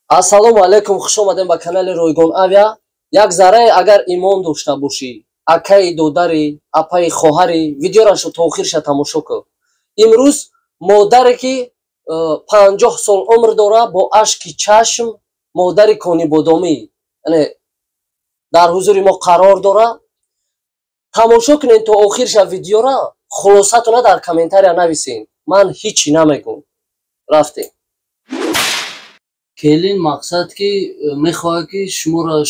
Ассалому алайкум, хуш омадем ба канали Ройгон Авиа. Як зарраи агар имон дошта бошӣ, акаи додари, апаи хоҳари, видеорашо то охирша тамошо кун. Имрӯз модаре ки 50 сол умр дора, бо ашки чашм, модари конибодомӣ, яъне дар ҳузури мо қарор дора. Тамошо кунед то охирша видеора, хулосатона дар комментария нависен. Ман ҳичи намегӯм. Рафтем. Келин мақсад ки мехоҳад ки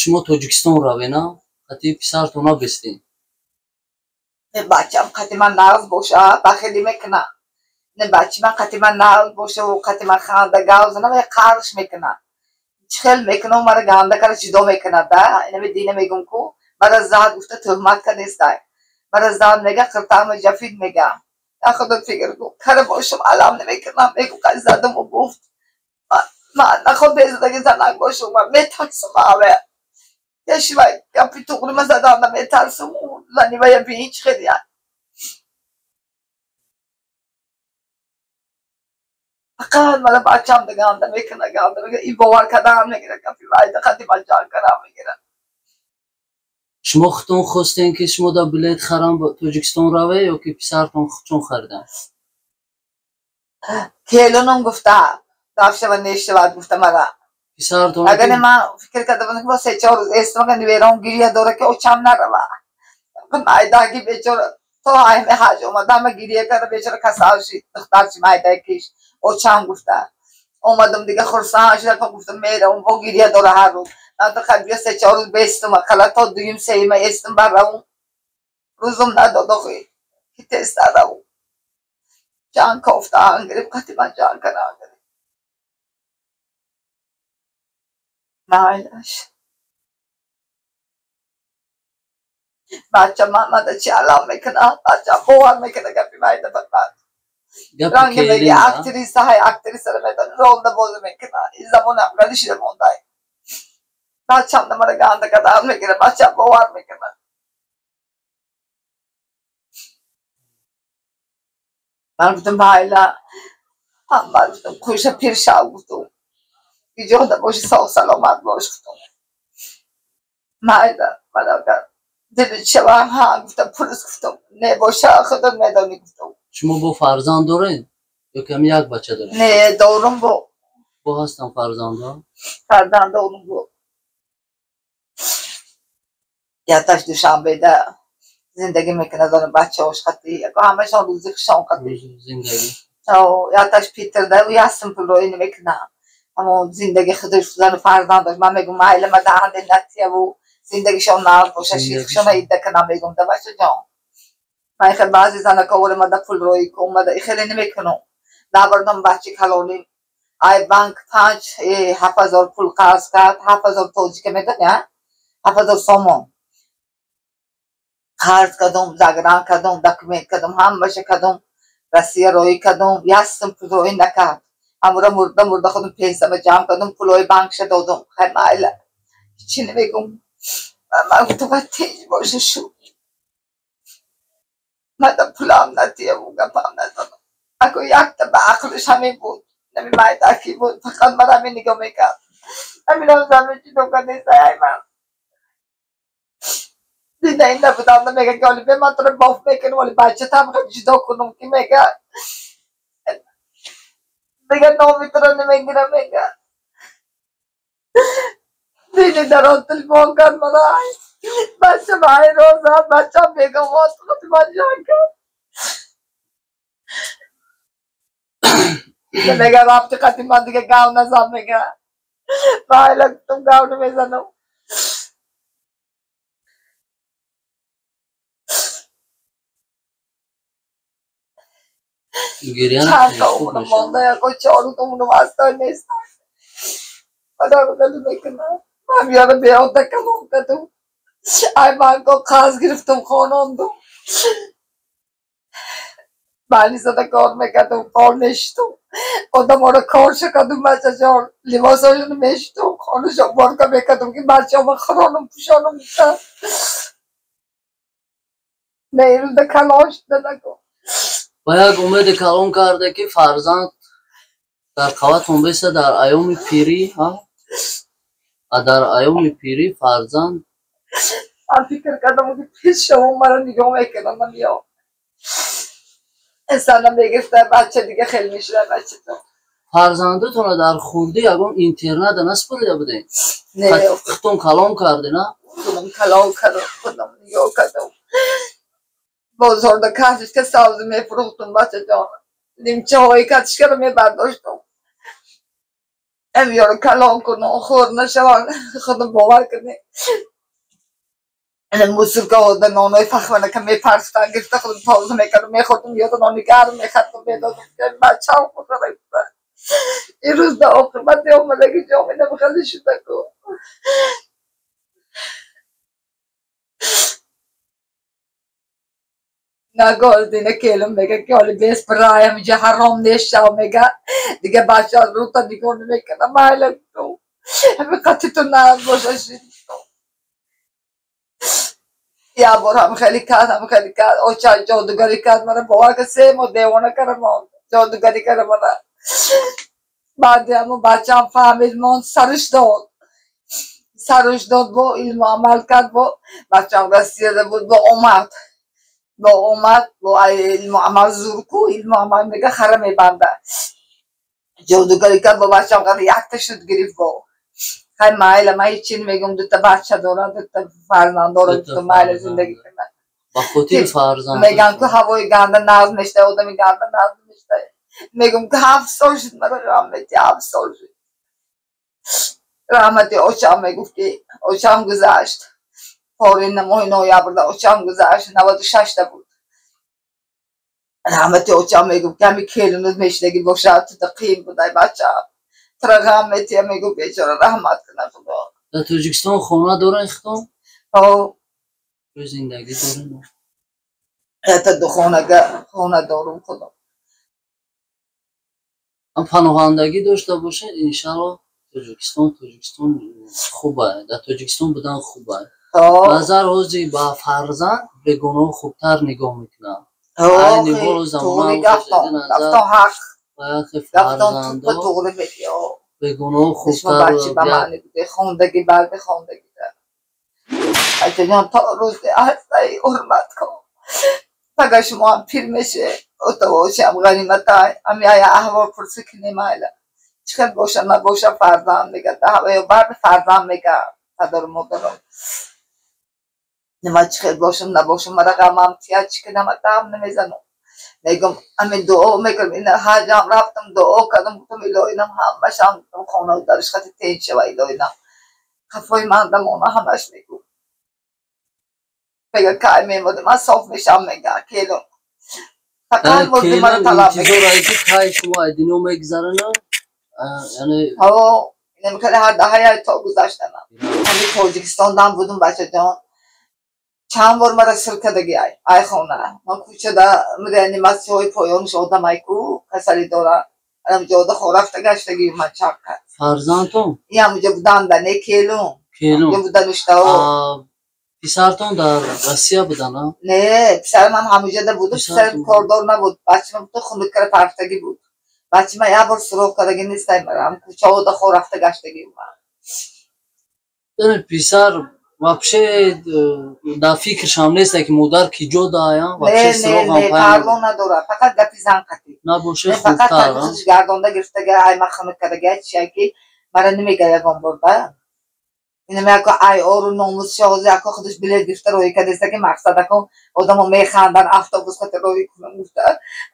шумо Тоҷикистон равена, хати писартона бистен. بچه‌م قطعی من ناز باشه بخیلی میکنه نه بچه من قطعی من ناز باشه و قطعی من خانده گاز نه و قارش میکنه چخل میکنه و مرا گانده کرد جدا میکنه ده اینه به دینه میگم کو مرا زاد گفته تهمت کنه نیسته مرا زاد میگه قرطام جفید میگه یا خودت فکر کن کار باشم علام نمیکنم میگم که زدم و گفت من نخواد بیزدگی زنگ باشم من میترسم آوه یا شوی یا پیتوغلی من زدم میترسم زنی و یا بیچ خیلی فقط مال بچه‌م گانده میکنه گانده میگه این باور کردن میگیره کافی وای دقتی من جان کنم میگیره شما خودتون خواستین که شما دا بلیت خرم با توجیکستان روه یا که پسرتون چون خریدن؟ کیلونم گفته داشته و نیشته بعد گفته مرا پسرتون اگر من فکر کرده بودم که با 3-4 روز استراحت نیورم گریه داره که اوچم نروه مایداگی بیچاره تو های می حاج اومدم گریه کرده بیچاره کساشی دخترچی مایداگیش اوچم گفته اومدم دیگه خرسان شدم گفتم میرم با گریه داره هر روز من تو خبیه 3-4 روز بیستم خلا تا دویم سه می استم برام روزم نداد خوی که تست دادم جان کوفته انگریب کتی من جان کنه انگریب مایداش بچه محمد چی علام میکنه بچه باور میکنه که بیمایده فرمد رنگ میگه اکتریس های اکتریس رو میدن رونده بوزه میکنه این زمان هم گلی شده مونده بچه هم نماره گانده کدام میگیره بچه هم باور میکنه من گفتم بایلا هم من گفتم خوش پیر شاو گفتم ایجا ده باشی ساق سلامت باش گفتم مایده من اگر دیدی چه وقت ها گفتم پولس گفتم نه باشه خودت میدانی گفتم شما با فرزند دارین؟ یا کمی یک بچه دارین؟ نه دارم با هستم فرزند دارم یادش دوشنبه ده زندگی میکنه دارم بچه هاش خطی همشان روزیشان خطی زندگی یادش پیتر ده و یاستم پلوی نمیکنه اما زندگی خودش زن فرزند داشت من میگم مایل ما دهنده نتیه و زندگیشان نار باشه شیخشان ایده کنم میگم ده بچه جان من خیلی بعضی زنه که اولی مده پول روی که اومده خیلی نمیکنم نبردم بچه کلونی ای بانک 7,000 پول قرض کرد 7,000 توجی که میدن 7,000 سومون قرض کردم زگران کردم دکمنت کردم هم باشه کردم رسیه روی کردم یاستم پول روی نکرد همورا مرده خودم پیسه جمع کردم پولوی بانک شد دادم خیلی مایله چی نمیگم من گفتم باید تیج باشه شو من دا پولام نتیه بود گفتم ندادم اگه یک تا به عقلش همین بود نمی مایداکی بود فقط من همین نگاه میکرد همین هم زمین چی دوکن نیسته های من دیده این نبودم نمیگه که ولی به من تو رو باف میکنم ولی بچه تا بخواد جدا کنم که میگه دیگه نامی تو رو نمیگیرم میگه دیده در آن تلفون کرد من بچه مای روزا بچه هم میگه واسه خودی من جان کرد میگه وقتی قطعی من دیگه گاو نزم میگه مای لگتم گاو نمیزنم چند تا اونو مانده یا چارو تا اونو وستای نیستن خدا رو دلو میکنه من یارو بیاده کلام کدوم ای من که قرض گرفتم خاناندم بلی زده کار میکردم کار نشتم آدم ها رو کار شکردم بچه جان لباس هاشونو میشتم خانه شا بارکا میکردم که بچه ها من خرانم پوشانم میشتم نه این روز کلام شده نکن و یک امید کلام کرده که فرزند در قوتون بیسته در ایام پیری در ایام پیری فرزند من فکر کردم که پیش شما مرا نگاه میکنم من یا انسان میگفته بچه دیگه خیلی میشه بچه تو فرزندتون در خورده یکم اینترنت نسپریده بودین نه خودتون کلام کرده نه خودم کلاو کردم خودم نگاه کردم بازارده کسیش که سبزی میفروختم بچه جان نیمچه هایی کتش کردم میبرداشتم امیارو کلام کنم خور نشوان خودم باور کنی این موسیقی ها در نانای فخمانه که میپرستن گرفته خودم تازه میکردم میخوردم یاد نانی گرم میخوردم میدادم که بچه هم خود را ریفتن این روز در آقیمت آمده که جامعه خیلی شده کن نگاه دینه کلم میگه که حالی بیس برای همینجا حرام نیشتا میگه دیگه بچه از رو تا نگاه نمیکنه مایلم تو همین قطعی تو نرم باشه شدید یا بار هم خیلی کرد او چه جادوگری کرد من باور که 3 ماه دیوانه کردم جادوگری کردم من بعد همون بچه هم فهمید من سرش داد با علم عمل کرد با بچه هم رسیده بود با اومد با علم عمل زور کو علم عمل میگه خره میبنده جادوگری کرد با بچه هم قرار یک تشد گریف با خیلی مایل من هیچی میگم دوتا بچه داره دوتا فرزند داره دوتا مایل زندگی کنه با خودی فرزند میگن که هوای گنده نرد میشته آدمی گنده نرد میشته میگم که 7 سال شد مرا رحمتی 7 سال شد رحمتی اوچم میگفت که اوچم گذشت پارین ماه نویبر اوچم گذشت 96 تا بود رحمتی اوچم میگفت که همین کلونت میشنگی باشه تو قیم بودای بچه رحمتی میگفت بیچاره رحمت کنه خدا در تاجیکستان خونه داره اختام؟ به زندگی داره نه؟ حتی دو خونه دارم خدا هم پناهندگی داشته باشه انشاءالله تاجیکستان خوبه در تاجیکستان بودن خوبه نظر روزی با فرزند به گناه خوبتر نگاه میکنم این نگاه زمان گفتم حق فرزند به گناه خوبتر خوندگی بعد خوندگی اگه جان تا روز هسته حرمت کن اگر شما هم پیر میشه اتواشی هم غنیمت های همی های احوال پرسی کنی مایلا چکر باشه نباشه فرزند میگه ده هوای بعد فرزند میگه پدر مادرم نما چکر باشم نباشم مرا غمم تیاد چکر نما دام نمیزنم میگم همین دعا میگم این حاجم رفتم دعا کردم گفتم الهینم هم باشم خونه درش خطی تین شوه الهینم خفای مندم اونا همش میگم میگه که میموده من صاف میشم میگه کلون فقط مردی من طلب میگه انتظار هایی که که شما ادینو میگذره نه یعنی نمیکنه هر ده های تا گذاشتن همین تاجیکستان دم بودم بچه جان چند بار مرا سرکدگی ای خونه من کوچه ده رانیماسی های پایان شدم ای کو کسری داره هم جاده خورفته گشتگی من چک کرد فرزندتون؟ این همونجا بودن دنه کلون یه بودن اشتها پسرتون در روسیه بودن نه؟ نه پسرم هم همونجا ده بود پسرم کاردار نبود بچه من تو خونه کار پرفتگی بود بچه من یه بار سراغ کردگی نیستم مرم کوچه ها ده خورفته گشتگی من پسر وابشه در فکرش هم نیست که مادر کی جدا آیا وابشه سراغ هم نه پردون نداره فقط گفتی زن قطی نباشه خوبتر فقط خودش گردانده گرفته گه ای مخمه کردگه چیه که مرا نمیگه یکم برده اینه میگه ای آرو ناموس شازه اکا خودش بلیت گرفته روی کردیسته که مقصد اکا آدم ها میخندن افتا خط روی کنه گفته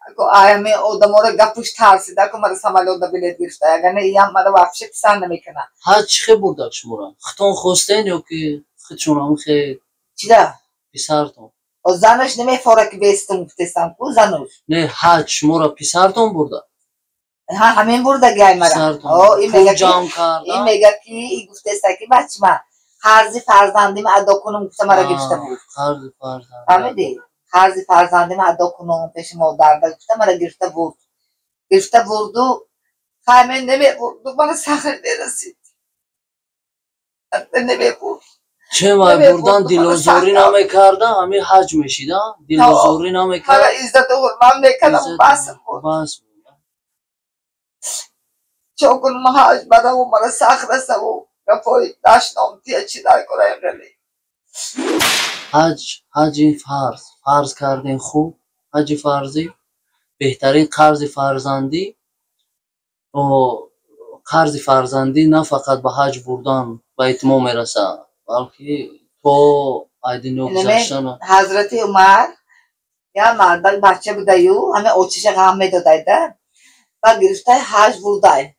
اکا ای همی آدم ها رو گپوش ترسیده اکا مرا سمالی دا بلیت گرفته اگر نه این هم مرا وفشه پسند نمیکنه ها چخه بردک شما را؟ خطان خواستین یا که خودشون هم خیلی چی ده؟ پسرتون زنش نمیفاره که بیستم گفتستم کو زنش نه حج شما را پسرتون برده همین برده گای مرا این میگه که این گفتسته که بچه من خرزی فرزندیم ادا کنم گفته مرا گرفته بود خرزی فرزندیم فهمیدی؟ خرزی فرزندیم ادا کنم پیش مادر گفته مرا گرفته بود و همین نمی برد من سخت برسید نمی برد چه مای بردن دلوزوری نمی کرده همین حج میشیده دلوزوری نمی کرده مرا عزت و حرمت میکنم بس بود چون کنم حج بدم و مرا سخت رسه و یا پای داشتم تیه چی داری کنه خیلی حج فرض کردین خوب. حج فرضی بهترین قرض فرزندی و قرض فرزندی نه فقط به حج بردن به اتمام میرسه، بلکه تو ایدینو گذشتن. حضرت عمر یا مردک بچه بوده یو همه اوچیش غم میدادایده و گرفته حج برده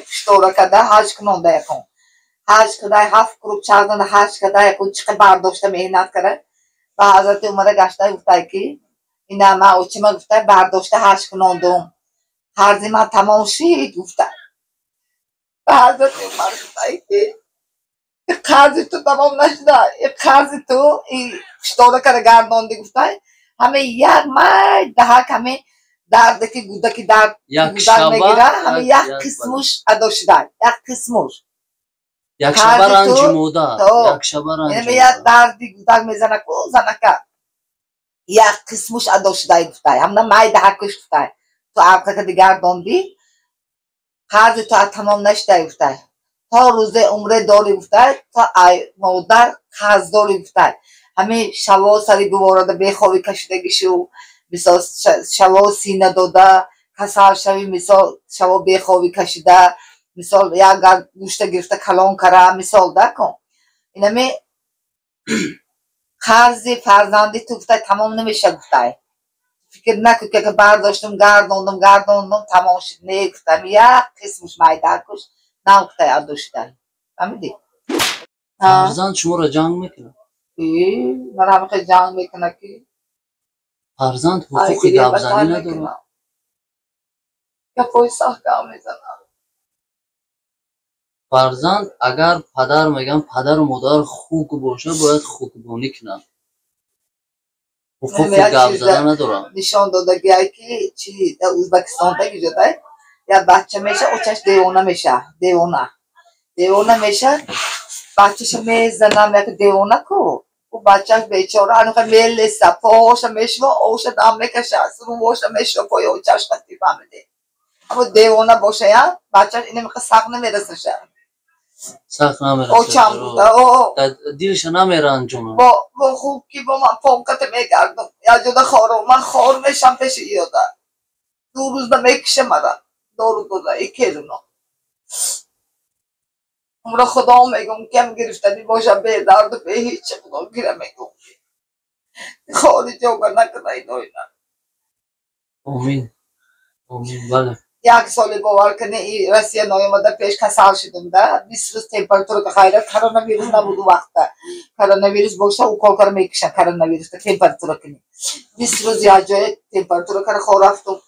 پشتوره کده حج کننده یکن حج کده 7 کروب چردن حج کده یکن چقه برداشته مهنت کرده و حضرت عمر گشته گفته که این ما اوچی ما گفته برداشته حج کنندم حرزی من تمام شید گفته و حضرت عمر گفته که قرض تو تمام نشده این قرض تو این پشتوره کرده گردانده گفته همه یک مای دهک همه درده که گوده که درد گودک میگیره همه یک قسمش ادا شده یک قسمش یک شبه رنج موده یک شبه رنج موده یک دردی گودک میزنه که زنه که یک قسمش ادا شده گفته همه مای دهکش گفته تو عرقه که گرداندی قرض تو تمام نشده گفته تا روز عمره داری گفته تا مادر قرض داری گفته همه شوا سری گوارده بخوابی کشیدگیشو مثال شوا سینه داده کسر شوی مثال شوا بخوابی کشیده مثال یک گوشت گرفته کلان کرده مثال دکن این همه قرض فرزندی تو گفته تمام نمیشه گفته فکر نکن که برداشتم گرداندم تمام شد نه گفتم یک قسمش مایده کش نه گفته اداشته فهمیدی فرزند شما را جنگ میکنه من همه خیلی جنگ میکنه که فرزند حقوق گپزنی نداره یا پای سخت گام میزنه فرزند اگر پدر میگن پدر و مادر خوک باشه باید خوکبانی کنن حقوق گپزنی نداره نشان داده گیه که چی در ازبکستان تکی جده یا بچه میشه اوچش دیوانه میشه بچهش میزنم یک دیوانه کو و بچهش بیچاره هنوخه میلیسته پاهاش میشوه اوش دم میکشه رو باش میشوه پای اوچش قطعی فهمیده اما دیوانه باشه یا بچهش اینه میخواه سخت نمیرسه سخت نمیرسه اوچم بوده دیلش نمیره انجام با خوب که با من پاکت میگردم یا جده خارم من خار میشم پیش یاده 2 روز نمیکشه مرا دارو داده ای کلونا عمر خدا میگم کم گرفتنی باشه به درد و به هیچ خدا گیره میگم خالی جاگه نکنه اینا آمین بله 1 سال باور کنه این روسیه نیامده پیش کسل شدم ده 20 روز تمپراتور که خیره کرونا ویروس نبود وقتا کرونا ویروس باشه او کار میکشه کرونا ویروس تمپراتور کنی 20 روز یا جای تمپراتور که خور رفتم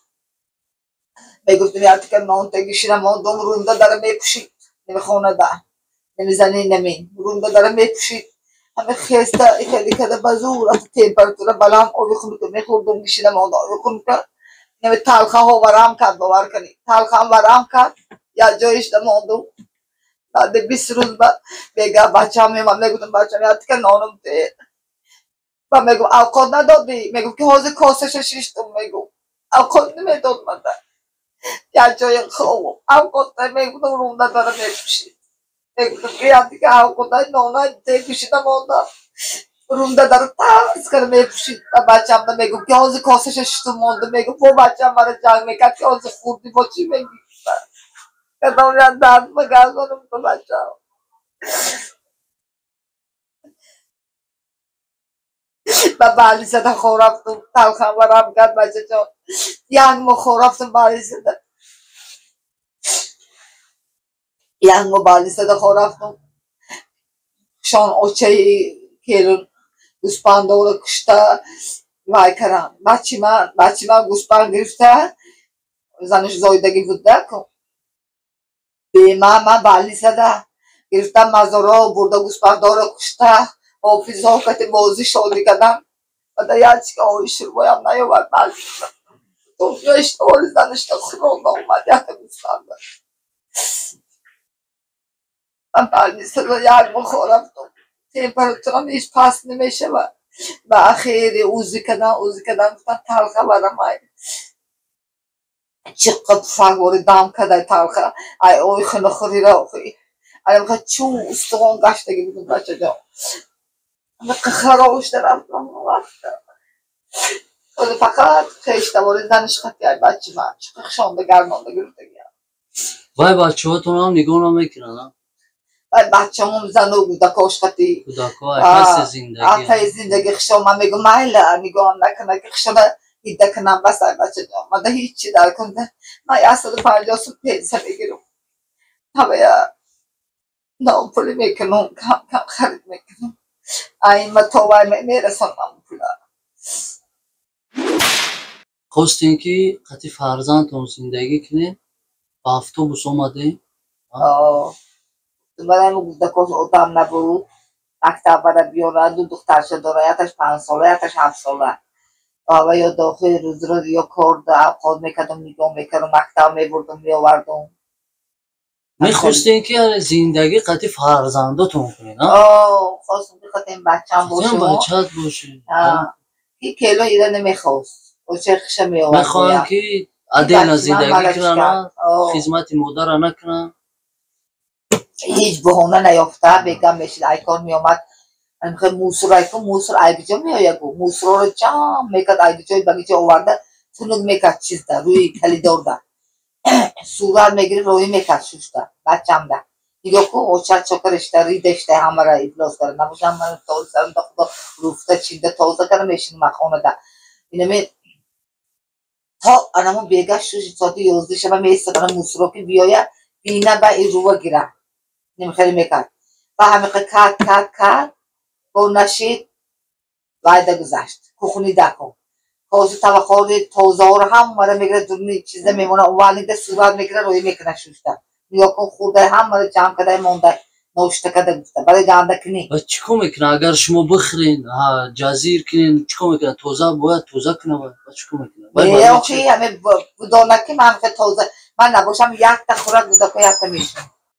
میگفتم یا که نان تگیشینا ما دوم رونده داره میپوشید نمیخونه ده نمیزنی نمی رونده داره میپوشید همه خسته خیلی کده بزور از تمپراتور بلند آبی خونی که میخوردم گیشینا ما آبی خونی که نمی تلخه ها ورم کرد باور کنی تلخه هم ورم کرد یا جایش دماندم بعد 20 روز بعد میگه بچه هم میگم میگفتم بچه هم یاد که نانم ده و میگم اوقات ندادی میگم که حاضر کاسش شیشتم میگم اوقات نمیداد من ده یا جای خواب اوقات میگفتم رونده داره میپوشید میگفتم که یادی که اوقات نانه ده کشیدم آنده رونده داره ترس کرده میپوشید و بچه هم میگم که حاضر کاسش شیشتم مانده میگم با بچه هم برای جنگ میکرد که حاضر خوردی با چی میگی کدام یاد درد بگردانم تو بچه هم و بلی زده خور رفتم تلخم ورم کرد بچه جان ینگ ما خور رفتم بلی زده ینگ ما بلی زده خور رفتم شان اوچه کلون گوسپند رو کشته وای کرم بچه من گوسپند گرفته زنش زایدگی بوده کن به من بلی زده گرفتم مزارا برده گوسپند رو کشته حافظ ها کتی بازی شادی کردم و در یاد که آقای شروعایم نیاورد بلی تو اشتباهی زنش تا خراب آمد یک گوسپند من بلی زده یک بخور رفتم تمپراتورم هیچ پس نمیشه و خیلی اوزی کردن گفتن تلخه برم چقدر فقوری دم کده تلخه ای اوی خیلی خوری را خوی الان میخواد چون استخوان گشتگی بودم بچه جا خراش رفتم فقط خیشتواری زنش خطی های بچه من چقدر شانده گرمانده گرفته گیم وای بچه ها تو هم نگاه نمیکنن وای بچه هم زن و کودکاش خطی کودکا اکس زندگی اکای زندگی خشم من میگم مایلا نگاه نکنه که خشم ایده کنم بس های بچه جا من ده هیچی در کنده من 150 سود پیزه بگیرم همه نام پولی میکنم کم خرید میکنم این ما توبای میرسانم پولا خواستین که قطعی فرزندتون زندگی کنین با اتوبوس اومدین برای کودکاش اتاق نبود مکتب برای بیارن دو دخترش داره یکش 5 ساله یکش 7 ساله و یا داخل روز یا کار خود میکردم نگاه میکردم مکتب میبردم میآوردم میخواستین که زندگی قطعی فرزندتون کنین خواستم که قطعی بچم باشه بچت باشه این کلو ایره نمیخواست و چه خشه میآوردم میخوان که عدل زندگی کنن خدمت مادر نکنن هیچ بهانه نیافته بگم میشید ای کار میامد میخوای موسر ای کن موسر ایگجا میآید موسر رو جمع میکرد ایگجای بگیجا آورده تونگ میکرد چیز ده روی کلیدار ده سورار میگیری روی میکرد شوشته بچم ده نگاه کن او چت چکرش ده ریدش ده همه را افلاس کرد نباشم من تازه سرم ده خدا روفته چیده تازه کرده میشین مخانه ده اینمی تا انمو بیگشت شوشی ساعت 11 شب میستدن موسر رو که بیاید بینه به این رو گیره نمیخوایی میکرد و همه کت با نشید وایده گذشت کوخونی دکن تازه طبقه تازه ها رو هم مره میگره دورنی چیزه میمونه والیده صورت میگره روی میکنه شوشته یا کن خوده هم مره جمع کده مونده نوشته کده گفته برای گنده کنی و چیکار میکنه اگر شما بخرین جزیر کنین چیکار میکنه توزه باید توزه کنه و چیکار میکنه یا که همه بودانکی من که تازه من نباشم یک تا خوره بوده که یک تا میشه